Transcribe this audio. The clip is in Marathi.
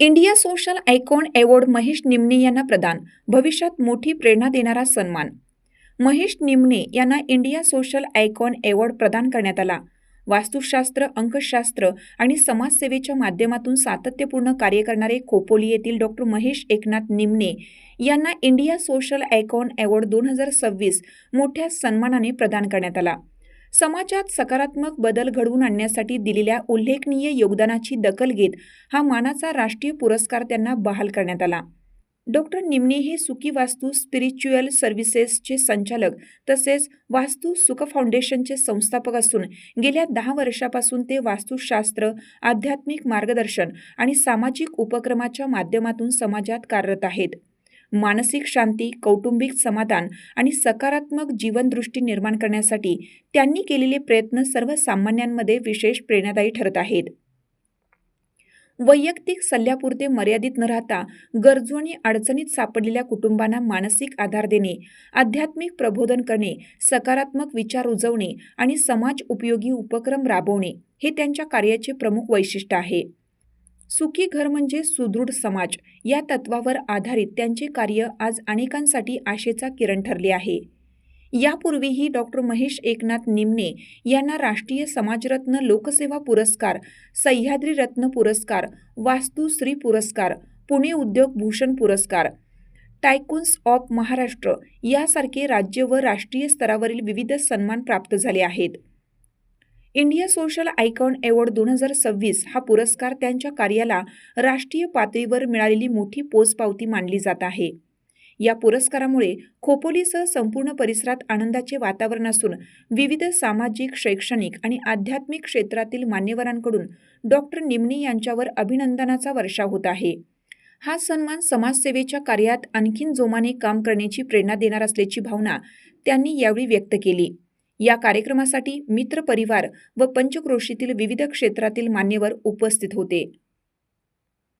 India social icon award Mahesh निमणे यांना प्रदान. भविष्यात मोठी प्रेरणा देणारा सन्मान. महेश निमणे यांना इंडिया सोशल आयकॉन अवॉर्ड प्रदान करण्यात आला. वास्तुशास्त्र, अंकशास्त्र आणि समाजसेवेच्या माध्यमातून सातत्यपूर्ण कार्य करणारे खोपोली येथील डॉक्टर महेश एकनाथ निमणे यांना इंडिया सोशल आयकॉन अवॉर्ड 2026 मोठ्या सन्मानाने प्रदान करण्यात आला. समाजात सकारात्मक बदल घडवून आणण्यासाठी दिलेल्या उल्लेखनीय योगदानाची दखल घेत हा मानाचा राष्ट्रीय पुरस्कार त्यांना बहाल करण्यात आला. डॉक्टर निमणे हे सुखी वास्तू स्पिरिच्युअल सर्व्हिसेसचे संचालक तसेच वास्तू सुख फाउंडेशनचे संस्थापक असून गेल्या 10 वर्षापासून ते वास्तुशास्त्र, आध्यात्मिक मार्गदर्शन आणि सामाजिक उपक्रमाच्या माध्यमातून समाजात कार्यरत आहेत. मानसिक शांती, कौटुंबिक समाधान आणि सकारात्मक जीवनदृष्टी निर्माण करण्यासाठी त्यांनी केलेले प्रयत्न सर्वसामान्यांमध्ये विशेष प्रेरणादायी ठरत आहेत. वैयक्तिक सल्ल्यापुरते मर्यादित न राहता गरजू आणि अडचणीत सापडलेल्या कुटुंबांना मानसिक आधार देणे, आध्यात्मिक प्रबोधन करणे, सकारात्मक विचार रुजवणे आणि समाज उपयोगी उपक्रम राबवणे हे त्यांच्या कार्याचे प्रमुख वैशिष्ट्य आहे. सुखी घर म्हणजे सुदृढ समाज या तत्वावर आधारित त्यांचे कार्य आज अनेकांसाठी आशेचा किरण ठरले आहे. यापूर्वीही डॉक्टर महेश एकनाथ निमणे यांना राष्ट्रीय समाजरत्न लोकसेवा पुरस्कार, सह्याद्री रत्न पुरस्कार, वास्तुश्री पुरस्कार, पुणे उद्योग भूषण पुरस्कार, टायकून्स ऑफ महाराष्ट्र यासारखे राज्य व राष्ट्रीय स्तरावरील विविध सन्मान प्राप्त झाले आहेत. इंडिया सोशल आयकॉन अवॉर्ड 2026 हा पुरस्कार त्यांच्या कार्याला राष्ट्रीय पातळीवर मिळालेली मोठी पोचपावती मानली जात आहे. या पुरस्कारामुळे खोपोलीसह संपूर्ण परिसरात आनंदाचे वातावरण असून विविध सामाजिक, शैक्षणिक आणि आध्यात्मिक क्षेत्रातील मान्यवरांकडून डॉक्टर निमणे यांच्यावर अभिनंदनाचा वर्षाव होत आहे. हा सन्मान समाजसेवेच्या कार्यात आणखीन जोमाने काम करण्याची प्रेरणा देणार असल्याची भावना त्यांनी यावेळी व्यक्त केली. या कार्यक्रमासाठी मित्रपरिवार व पंचक्रोशीतील विविध क्षेत्रातील मान्यवर उपस्थित होते.